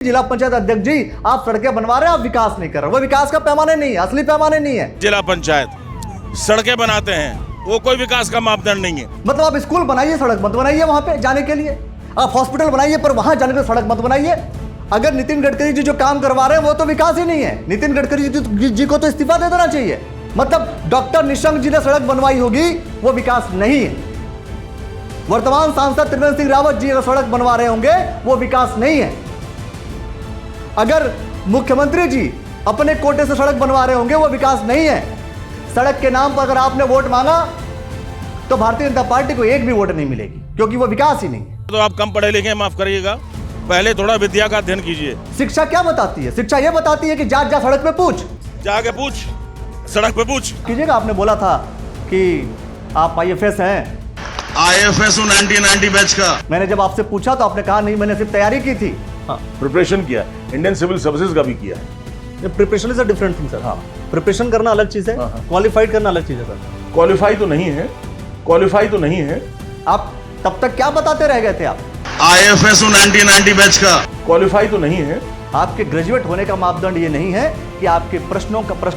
जिला पंचायत अध्यक्ष जी, आप सड़कें बनवा रहे हैं, आप विकास नहीं कर रहे। वो विकास का पैमाने नहीं है, असली पैमाने नहीं है। जिला पंचायत सड़कें बनाते हैं, वो कोई विकास का मापदंड नहीं है। मतलब आप स्कूल बनाइए, सड़क मत बनाइए वहां पे जाने के लिए। आप हॉस्पिटल बनाइए, पर वहां जाने के लिए सड़क मत बनाइए। अगर नितिन गडकरी जी जो काम करवा रहे हैं वो तो विकास ही नहीं है। नितिन गडकरी जी को तो इस्तीफा दे देना चाहिए। मतलब डॉक्टर निशंक जी ने सड़क बनवाई होगी, वो विकास नहीं है। वर्तमान सांसद त्रिवेंद्र सिंह रावत जी अगर सड़क बनवा रहे होंगे, वो विकास नहीं है। अगर मुख्यमंत्री जी अपने कोटे से सड़क बनवा रहे होंगे, वो विकास नहीं है। सड़क के नाम पर अगर आपने वोट मांगा तो भारतीय जनता पार्टी को एक भी वोट नहीं मिलेगी, क्योंकि वो विकास ही नहीं है। तो आप कम पढ़े लिखे, माफ करिएगा, पहले थोड़ा विद्या का अध्ययन कीजिए। शिक्षा क्या बताती है? शिक्षा यह बताती है कि जा सड़क पे पूछ, जाके पूछ, सड़क पे पूछ कीजिएगा। आपने बोला था कि आप IFS हैं। IFS 1990 बैच का। मैंने जब आपसे पूछा तो आपने कहा नहीं, मैंने सिर्फ तैयारी की थी। प्रिपरेशन किया, इंडियन सिविल सर्विसेज का भी किया है। Preparation is a different thing sir. Preparation करना अलग चीज है, क्वालिफाइड करना अलग चीज है सर। क्वालिफाई तो नहीं है, क्वालिफाई तो नहीं है। आप तब तक क्या बताते रह गए थे? आप IFS 1990 बैच का। क्वालिफाई तो नहीं है। आपके ग्रेजुएट होने का मापदंड ये नहीं है कि आपके प्रश्नों का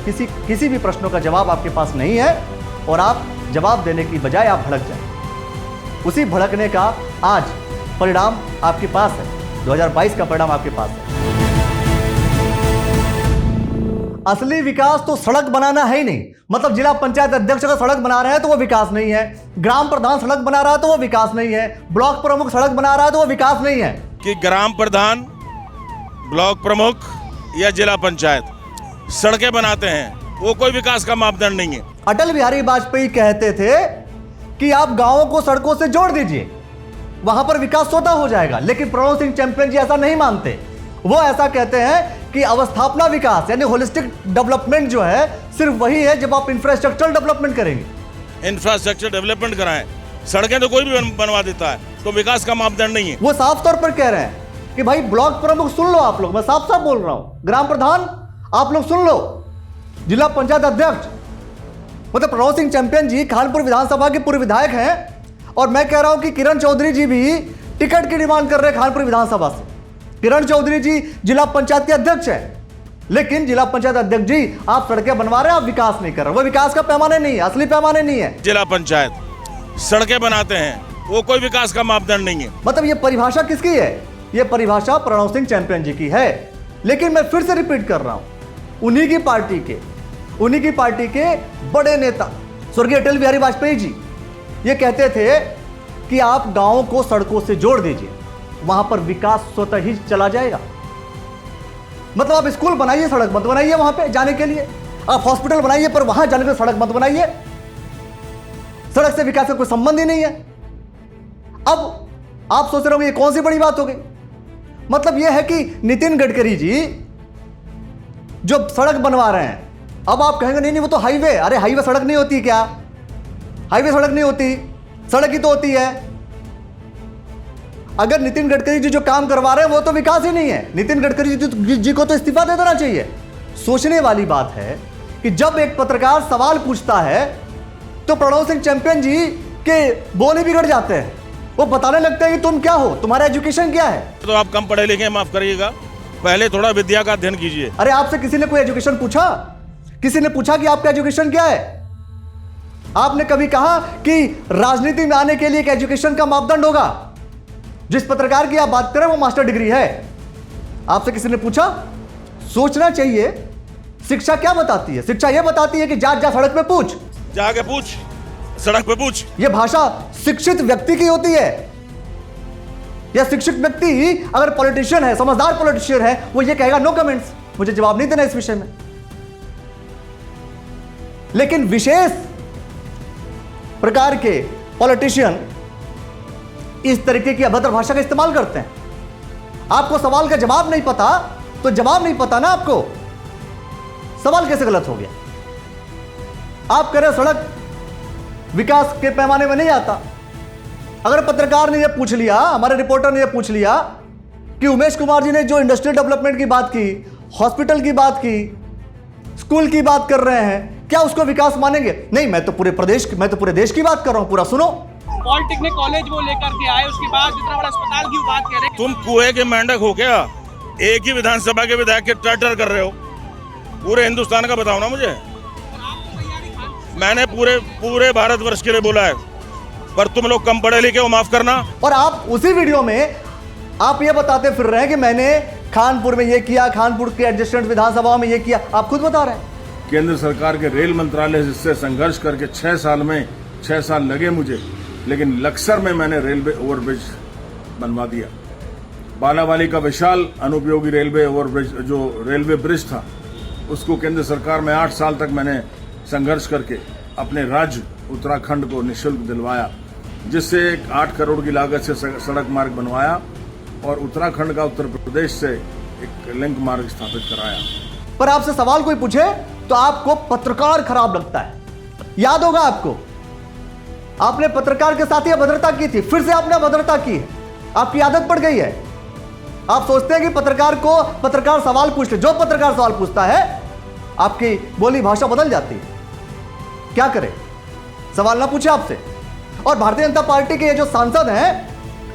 किसी भी प्रश्नों का जवाब आपके पास नहीं है और आप जवाब देने की बजाय आप भड़क जाए। उसी भड़कने का आज परिणाम आपके पास है। 2022 का परिणाम आपके पास है। असली विकास तो सड़क बनाना है ही नहीं। मतलब जिला पंचायत अध्यक्ष अगर सड़क बना रहे हैं तो वो विकास नहीं है, ग्राम प्रधान सड़क बना रहा है तो वो विकास नहीं है, ब्लॉक प्रमुख सड़क बना रहा है तो वो विकास नहीं है। कि ग्राम प्रधान, ब्लॉक प्रमुख या जिला पंचायत सड़कें बनाते हैं, वो कोई विकास का मापदंड नहीं है। अटल बिहारी वाजपेयी कहते थे कि आप गांवों को सड़कों से जोड़ दीजिए, वहां पर विकास स्वतः हो जाएगा। लेकिन प्रणव सिंह चैंपियन जी ऐसा नहीं मानते। वो ऐसा कहते हैं कि अवस्थापना विकास यानी होलिस्टिक डेवलपमेंट जो है सिर्फ वही है जब आप इंफ्रास्ट्रक्चरल डेवलपमेंट करेंगे। इंफ्रास्ट्रक्चर डेवलपमेंट कराएं, सड़कें तो कोई भी बनवा देता है, तो विकास का मापदंड नहीं है। वो साफ तौर पर कह रहे हैं कि भाई ब्लॉक प्रमुख सुन लो, आप लोग, मैं साफ साफ बोल रहा हूं, ग्राम प्रधान आप लोग सुन लो, जिला पंचायत अध्यक्ष मतलब प्रणव सिंह चैंपियन जी खानपुर विधानसभा के पूर्व विधायक हैं और मैं कह रहा हूं कि किरण चौधरी जी भी टिकट की डिमांड कर रहे हैं खानपुर विधानसभा से। किरण चौधरी जी जिला पंचायत के अध्यक्ष हैं, लेकिन जिला पंचायत अध्यक्ष जी आप सड़कें बनवा रहे हैं, आप विकास नहीं कर रहे। वो विकास का पैमाने नहीं है, असली पैमाने नहीं है। जिला पंचायत सड़कें बनाते हैं, वो कोई विकास का मापदंड नहीं है। मतलब ये परिभाषा किसकी है? ये परिभाषा प्रणव सिंह चैंपियन जी की है। लेकिन मैं फिर से रिपीट कर रहा हूं, उन्हीं की पार्टी के बड़े नेता स्वर्गीय अटल बिहारी वाजपेयी जी ये कहते थे कि आप गांवों को सड़कों से जोड़ दीजिए, वहां पर विकास स्वतः ही चला जाएगा। मतलब आप स्कूल बनाइए, सड़क मत बनाइए वहां पे जाने के लिए। आप हॉस्पिटल बनाइए, पर वहां जाने के लिए सड़क मत बनाइए। सड़क से विकास का कोई संबंध ही नहीं है। अब आप सोच रहे होंगे ये कौन सी बड़ी बात हो गई? मतलब यह है कि नितिन गडकरी जी जो सड़क बनवा रहे हैं, अब आप कहेंगे नहीं वो तो हाईवे। अरे हाईवे सड़क नहीं होती क्या? हाईवे सड़क नहीं होती, सड़क ही तो होती है। अगर नितिन गडकरी जी जो काम करवा रहे हैं वो तो विकास ही नहीं है। नितिन गडकरी जी को तो इस्तीफा दे देना चाहिए। सोचने वाली बात है कि जब एक पत्रकार सवाल पूछता है तो प्रणव सिंह चैंपियन जी के बोल ही बिगड़ जाते हैं। वो बताने लगते हैं कि तुम क्या हो, तुम्हारा एजुकेशन क्या है। तो आप कम पढ़े लिखे, माफ करिएगा, पहले थोड़ा विद्या का अध्ययन कीजिए। अरे आपसे किसी ने कोई एजुकेशन पूछा? किसी ने पूछा कि आपका एजुकेशन क्या है? आपने कभी कहा कि राजनीति में आने के लिए एक एजुकेशन का मापदंड होगा? जिस पत्रकार की आप बात करें वो मास्टर डिग्री है। आपसे किसी ने पूछा? सोचना चाहिए। शिक्षा क्या बताती है? शिक्षा यह बताती है कि जा सड़क पे पूछ, जाके पूछ, सड़क पे पूछ। यह भाषा शिक्षित व्यक्ति की होती है। यह शिक्षित व्यक्ति ही अगर पॉलिटिशियन है, समझदार पॉलिटिशियन है, वो ये कहेगा नो कमेंट्स, मुझे जवाब नहीं देना इस विषय में। लेकिन विशेष प्रकार के पॉलिटिशियन इस तरीके की अभद्र भाषा का इस्तेमाल करते हैं। आपको सवाल का जवाब नहीं पता तो जवाब नहीं पता ना आपको, सवाल कैसे गलत हो गया? आप कह रहे सड़क विकास के पैमाने में नहीं आता। अगर पत्रकार ने यह पूछ लिया, हमारे रिपोर्टर ने यह पूछ लिया कि उमेश कुमार जी ने जो इंडस्ट्रियल डेवलपमेंट की बात की, हॉस्पिटल की बात की, स्कूल की बात कर रहे हैं, क्या उसको विकास मानेंगे? नहीं, मैं तो पूरे देश की बात कर रहा हूं। पूरा सुनो, पॉलिटेक्निक कॉलेज वो लेकर के आए, उसके बाद इतना बड़ा अस्पताल की बात कह रहे हैं। तुम कुएं के मेंढक हो क्या? एक ही विधानसभा के विधायक के टर्टर कर रहे हो, पूरे हिंदुस्तान का बताओ ना मुझे। मैंने पूरे भारतवर्ष के लिए बोला है, पर तुम लोग कम पढ़े लिखे हो, माफ करना। और आप उसी वीडियो में आप ये बताते फिर रहे हैं कि मैंने खानपुर में ये किया, खानपुर के एडजस्टमेंट विधानसभा में ये किया। आप खुद बता रहे हैं। केंद्र सरकार के रेल मंत्रालय से संघर्ष करके 6 साल लगे मुझे, लेकिन लक्सर में मैंने रेलवे ओवरब्रिज बनवा दिया। बालावाली का विशाल अनुपयोगी रेलवे ओवरब्रिज, जो रेलवे ब्रिज था, उसको केंद्र सरकार में 8 साल तक मैंने संघर्ष करके अपने राज्य उत्तराखंड को निःशुल्क दिलवाया, जिससे 8 करोड़ की लागत से सड़क मार्ग बनवाया और उत्तराखंड का उत्तर प्रदेश से एक लिंक मार्ग स्थापित कराया। पर आपसे सवाल कोई पूछे तो आपको पत्रकार खराब लगता है। याद होगा आपको, आपने पत्रकार के साथ ही अभद्रता की थी, फिर से आपने अभद्रता की है। आपकी आदत पड़ गई है। आप सोचते हैं कि पत्रकार सवाल पूछ ले। जो पत्रकार सवाल पूछता है आपकी बोली भाषा बदल जाती है। क्या करें, सवाल ना पूछे आपसे। और भारतीय जनता पार्टी के ये जो सांसद हैं,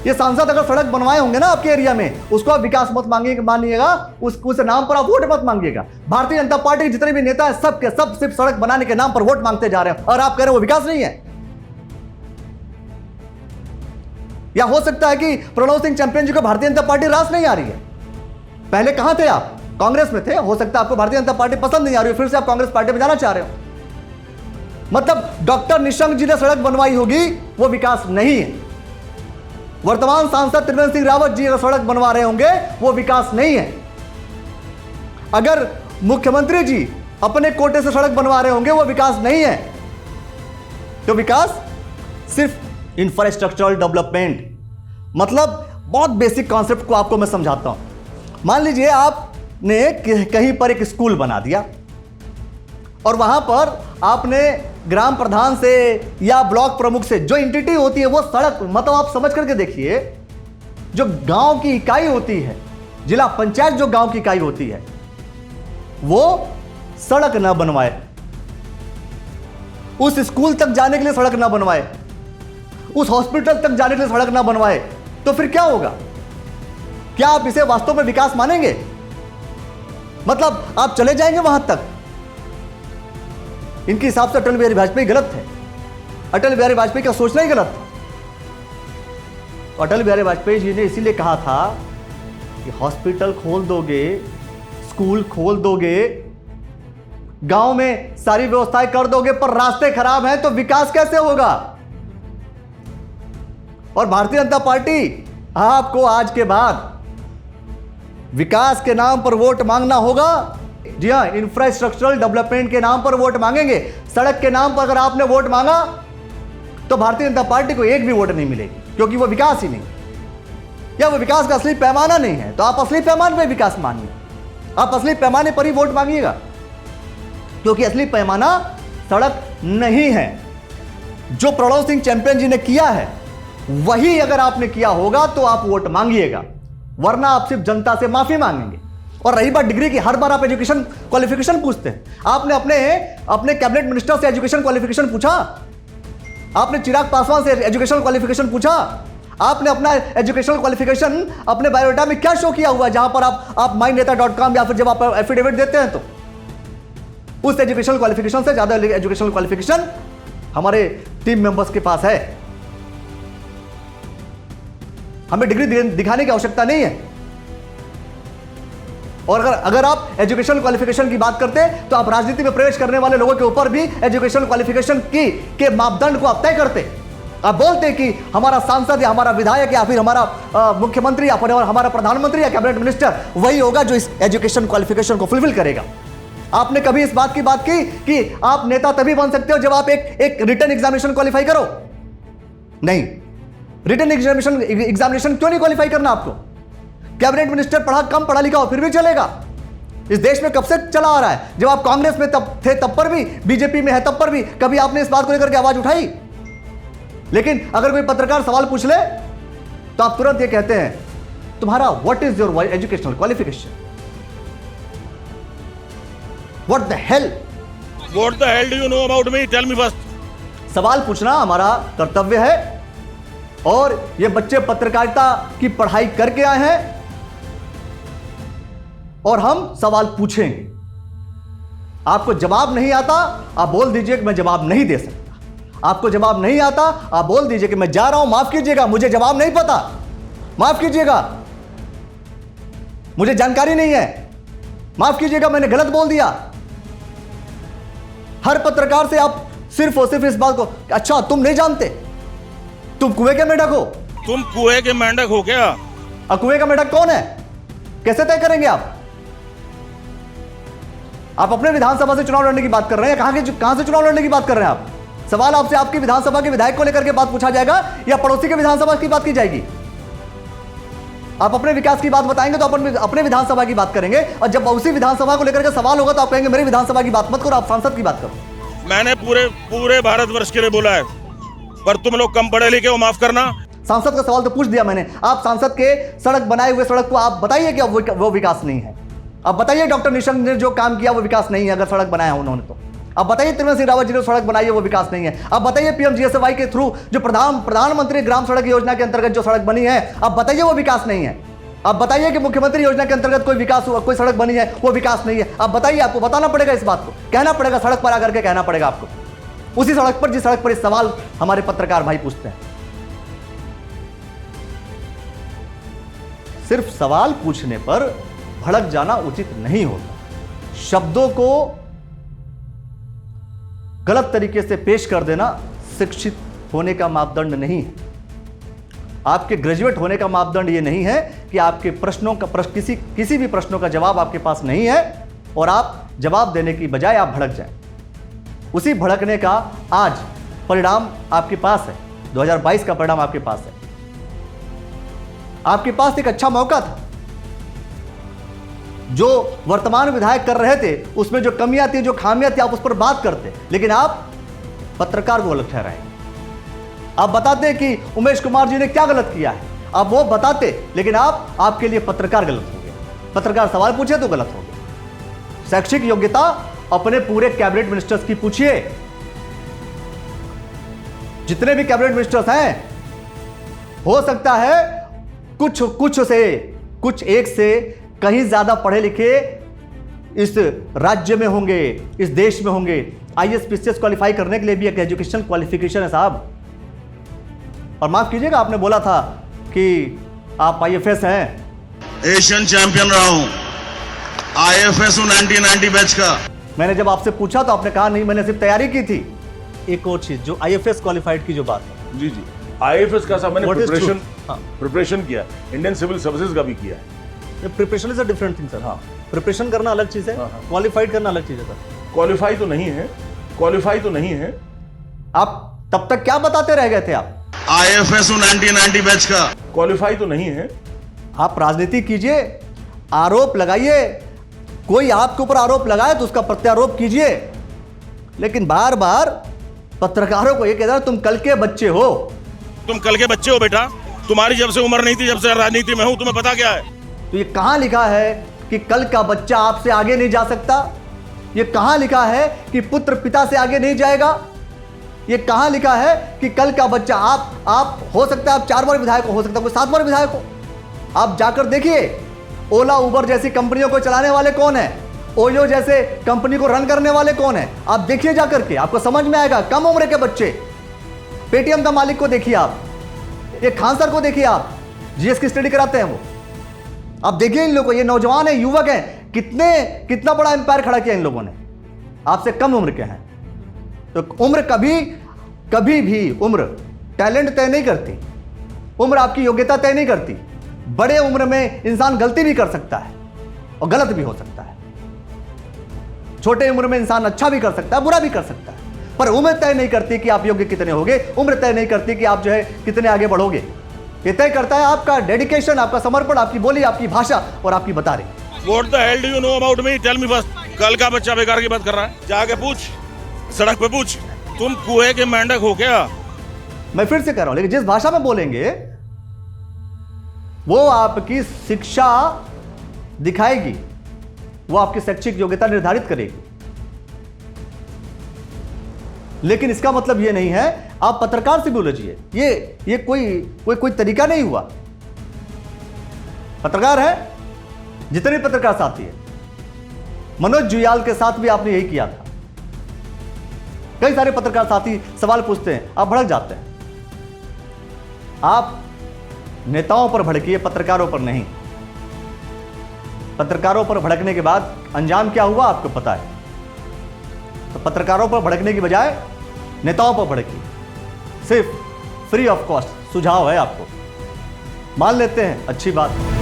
ये सांसद अगर सड़क बनवाए होंगे ना आपके एरिया में, उसको आप विकास मत मानिएगा, उस नाम पर आप वोट मत मांगिएगा। भारतीय जनता पार्टी के जितने भी नेता हैं सब के सब सिर्फ सड़क बनाने के नाम पर वोट मांगते जा रहे हैं, और आप कह रहे हो वो विकास नहीं है। या हो सकता है कि प्रणव सिंह चैंपियन जी को भारतीय जनता पार्टी रास नहीं आ रही है। पहले कहां थे आप? कांग्रेस में थे। हो सकता है आपको भारतीय जनता पार्टी पसंद नहीं आ रही हो, फिर से आप कांग्रेस पार्टी में जाना चाह रहे हो। मतलब डॉक्टर निशंक जी ने सड़क बनवाई होगी, वो विकास नहीं है। वर्तमान सांसद त्रिवेंद्र सिंह रावत जी अगर सड़क बनवा रहे होंगे, वो विकास नहीं है। अगर मुख्यमंत्री जी अपने कोटे से सड़क बनवा रहे होंगे, वो विकास नहीं है। तो विकास सिर्फ इंफ्रास्ट्रक्चरल डेवलपमेंट, मतलब बहुत बेसिक कॉन्सेप्ट को आपको मैं समझाता हूं। मान लीजिए आपने कहीं पर एक स्कूल बना दिया और वहां पर आपने ग्राम प्रधान से या ब्लॉक प्रमुख से, जो एंटिटी होती है वो सड़क, मतलब आप समझ करके देखिए, जो गांव की इकाई होती है, जिला पंचायत जो गांव की इकाई होती है, वो सड़क ना बनवाए, उस स्कूल तक जाने के लिए सड़क ना बनवाए, उस हॉस्पिटल तक जाने के लिए सड़क ना बनवाए, तो फिर क्या होगा? क्या आप इसे वास्तव में विकास मानेंगे? मतलब आप चले जाएंगे वहां तक। इनके हिसाब से अटल बिहारी वाजपेयी गलत थे। अटल बिहारी वाजपेयी का सोचना ही गलत था। अटल बिहारी वाजपेयी जी ने इसीलिए कहा था कि हॉस्पिटल खोल दोगे, स्कूल खोल दोगे, गांव में सारी व्यवस्थाएं कर दोगे, पर रास्ते खराब हैं तो विकास कैसे होगा? और भारतीय जनता पार्टी आपको आज के बाद विकास के नाम पर वोट मांगना होगा। जी हां, इंफ्रास्ट्रक्चरल डेवलपमेंट के नाम पर वोट मांगेंगे। सड़क के नाम पर अगर आपने वोट मांगा तो भारतीय जनता पार्टी को एक भी वोट नहीं मिलेगी, क्योंकि वो विकास ही नहीं, या वो विकास का असली पैमाना नहीं है। तो आप असली पैमाने पर विकास मांगिए, आप असली पैमाने पर ही वोट मांगिएगा, क्योंकि असली पैमाना सड़क नहीं है। जो प्रणव सिंह चैंपियन जी ने किया है वही अगर आपने किया होगा तो आप वोट मांगिएगा, वरना आप सिर्फ जनता से माफी मांगेंगे। और रही बात डिग्री की, हर बार आप एजुकेशन क्वालिफिकेशन पूछते हैं। आपने अपने कैबिनेट मिनिस्टर से एजुकेशन क्वालिफिकेशन पूछा? आपने चिराग पासवान से एजुकेशन क्वालिफिकेशन पूछा? आपने अपना एजुकेशनल क्वालिफिकेशन अपने बायोडाटा में क्या शो किया हुआ है, जहां पर आप myNeta.com या फिर जब आप एफिडेविट देते हैं तो उस एजुकेशनल क्वालिफिकेशन से ज्यादा एजुकेशनल क्वालिफिकेशन हमारे टीम मेंबर्स के पास है। हमें डिग्री दिखाने की आवश्यकता नहीं है। और अगर आप एजुकेशनल क्वालिफिकेशन की बात करते तो आप राजनीति में प्रवेश करने वाले लोगों के ऊपर भी एजुकेशनल क्वालिफिकेशन के मापदंड को आप तय करते। आप बोलते कि हमारा सांसद या हमारा विधायक या फिर हमारा मुख्यमंत्री या फिर हमारा प्रधानमंत्री या कैबिनेट मिनिस्टर वही होगा जो इस एजुकेशन क्वालिफिकेशन को फुलफिल करेगा। आपने कभी इस बात की बात की कि आप नेता तभी बन सकते हो जब आप एक रिटन एग्जामिनेशन क्वालिफाई करो? नहीं। रिटन एग्जामिनेशन क्यों नहीं क्वालिफाई करना आपको? कैबिनेट मिनिस्टर कम पढ़ा लिखा हो फिर भी चलेगा। इस देश में कब से चला आ रहा है। जब आप कांग्रेस में थे तब पर भी, बीजेपी में है तब पर भी कभी आपने इस बात को लेकर के आवाज उठाई? लेकिन अगर कोई पत्रकार सवाल पूछ ले तो आप तुरंत ये कहते हैं, तुम्हारा what is your educational qualification? What the hell? What the hell do you know about me? Tell me first. सवाल पूछना हमारा कर्तव्य है। और ये बच्चे पत्रकारिता की पढ़ाई करके आए हैं, और हम सवाल पूछेंगे। आपको जवाब नहीं आता, आप बोल दीजिए कि मैं जवाब नहीं दे सकता। आपको जवाब नहीं आता, आप बोल दीजिए कि मैं जा रहा हूं, माफ कीजिएगा मुझे जवाब नहीं पता, माफ कीजिएगा मुझे जानकारी नहीं है, माफ कीजिएगा मैंने गलत बोल दिया। हर पत्रकार से आप सिर्फ और सिर्फ इस बात को, अच्छा तुम नहीं जानते, तुम कुएं के मेढक हो। तुम कुएं के मेंढक हो क्या? कुएं का मेढक कौन है, कैसे तय करेंगे आप? आप अपने विधानसभा से चुनाव लड़ने की बात कर रहे हैं, कहां से चुनाव लड़ने की बात कर रहे हैं आप? सवाल आपसे आपकी विधानसभा के विधायक को लेकर के बात पूछा जाएगा या पड़ोसी के विधानसभा की बात की जाएगी? आप अपने विकास की बात बताएंगे तो अपने विधानसभा की बात करेंगे, और जब उसी विधानसभा को लेकर के सवाल होगा तो आप कहेंगे मेरी विधानसभा की बात मत करो, आप सांसद की बात करो। मैंने पूरे भारतवर्ष के लिए बोला है, पर तुम लोग कम पढ़े लिखे हो, माफ करना। सांसद का सवाल तो पूछ दिया मैंने। आप सांसद के सड़क बनाए हुए सड़क को आप बताइए कि वो विकास नहीं है। अब बताइए डॉक्टर निशंक ने जो काम किया वो विकास नहीं है, अगर सड़क बनाया उन्होंने तो। अब बताइए त्रिवेंद्र सिंह रावत जी ने सड़क बनाई है वो विकास नहीं है। अब बताइए पीएमजीएसवाई के थ्रू जो प्रधानमंत्री ग्राम सड़क योजना के अंतर्गत जो सड़क बनी है, अब बताइए वो विकास नहीं है। अब बताइए कि मुख्यमंत्री योजना के अंतर्गत कोई विकास हुआ, कोई सड़क बनी है वो विकास नहीं है। अब बताइए, आपको बताना पड़ेगा इस बात को, कहना पड़ेगा, सड़क पर आकर के कहना पड़ेगा आपको, उसी सड़क पर जिस सड़क पर इस सवाल हमारे पत्रकार भाई पूछते हैं। सिर्फ सवाल पूछने पर भड़क जाना उचित नहीं होता। शब्दों को गलत तरीके से पेश कर देना शिक्षित होने का मापदंड नहीं है। आपके ग्रेजुएट होने का मापदंड यह नहीं है कि आपके प्रश्नों का किसी भी प्रश्नों का जवाब आपके पास नहीं है और आप जवाब देने की बजाय आप भड़क जाएं। उसी भड़कने का आज परिणाम आपके पास है, 2022 का परिणाम आपके पास है। आपके पास एक अच्छा मौका था, जो वर्तमान विधायक कर रहे थे उसमें जो कमियां थी, जो खामियां थी, आप उस पर बात करते, लेकिन आप पत्रकार को गलत ठहराएंगे। आप बताते कि उमेश कुमार जी ने क्या गलत किया है, आप वो बताते, लेकिन आपके लिए पत्रकार गलत हो गए। पत्रकार सवाल पूछे तो गलत हो गए। शैक्षिक योग्यता अपने पूरे कैबिनेट मिनिस्टर्स की पूछिए, जितने भी कैबिनेट मिनिस्टर्स हैं, हो सकता है कुछ एक से कहीं ज्यादा पढ़े लिखे इस राज्य में होंगे, इस देश में होंगे। आईएएस पीसीएस क्वालिफाई करने के लिए भी एक एजुकेशन क्वालिफिकेशन है साहब। और माफ कीजिएगा, आपने बोला था कि आप आईएफएस हैं। एशियन चैंपियन रहा हूं, आईएफएस हूं 1990 बैच का। मैंने जब आपसे पूछा तो आपने कहा नहीं, मैंने सिर्फ तैयारी की थी। एक और चीज, जो आईएफएस क्वालिफाइड की जो बात है, जी आईएफएस का साहब मैंने हाँ। प्रिपरेशन किया, इंडियन सिविल सर्विसेज का भी किया है। Preparation is a different thing sir. हाँ, प्रिपरेशन करना अलग चीज है, क्वालिफाइड करना अलग चीज है सर। क्वालिफाई तो नहीं है। आप तब तक क्या बताते रह गए थे? आप आईएफएस हूं 1990 बैच का। क्वालिफाई तो नहीं है। आप राजनीति कीजिए, आरोप लगाइए, कोई आपके ऊपर आरोप लगाए तो उसका प्रत्यारोप कीजिए, लेकिन बार बार पत्रकारों को ये कह रहा तुम कल के बच्चे हो। तुम कल के बच्चे हो बेटा, तुम्हारी जब से उम्र नहीं थी, जब से राजनीति में हूं, तुम्हें पता क्या है? तो ये कहां लिखा है कि कल का बच्चा आपसे आगे नहीं जा सकता? ये कहां लिखा है कि पुत्र पिता से आगे नहीं जाएगा? ये कहां लिखा है कि कल का बच्चा आप हो सकता है, आप 4 बार विधायक हो सकता है, कोई 7 बार विधायक हो। आप जाकर देखिए, ओला उबर जैसी कंपनियों को चलाने वाले कौन है, ओयो जैसे कंपनी को रन करने वाले कौन है, आप देखिए जाकर के, आपको समझ में आएगा। कम उम्र के बच्चे, पेटीएम का मालिक को देखिए आप, ये खान सर को देखिए आप, जीएस की स्टडी कराते हैं वो। आप देखिए इन लोगों को, ये नौजवान है, युवक हैं, कितना बड़ा एम्पायर खड़ा किया इन लोगों ने, आपसे कम उम्र के हैं। तो उम्र कभी भी उम्र टैलेंट तय नहीं करती, उम्र आपकी योग्यता तय नहीं करती। बड़े उम्र में इंसान गलती भी कर सकता है और गलत भी हो सकता है। छोटे उम्र में इंसान अच्छा भी कर सकता है, बुरा भी कर सकता है, पर उम्र तय नहीं करती कि आप योग्य कितने होगे। उम्र तय नहीं करती कि आप जो है कितने आगे बढ़ोगे। ये तय करता है आपका डेडिकेशन, आपका समर्पण, आपकी बोली, आपकी भाषा और आपकी बतारी। What the hell do you know about me? Tell me first. कल का बच्चा बेकार की बात कर रहा है, जाके पूछ, सड़क पे पूछ। तुम कुएं के मेंढक हो क्या? मैं फिर से कह रहा हूं, लेकिन जिस भाषा में बोलेंगे वो आपकी शिक्षा दिखाएगी, वो आपकी शैक्षिक योग्यता निर्धारित करेगी। लेकिन इसका मतलब ये नहीं है आप पत्रकार से बोलिए, ये कोई तरीका नहीं हुआ। पत्रकार है, जितने पत्रकार साथी है, मनोज जुयाल के साथ भी आपने यही किया था। कई सारे पत्रकार साथी सवाल पूछते हैं, आप भड़क जाते हैं। आप नेताओं पर भड़किए, पत्रकारों पर नहीं। पत्रकारों पर भड़कने के बाद अंजाम क्या हुआ आपको पता है। तो पत्रकारों पर भड़कने की बजाय नेताओं पर भड़किए, सिर्फ फ्री ऑफ कॉस्ट सुझाव है आपको। मान लेते हैं, अच्छी बात।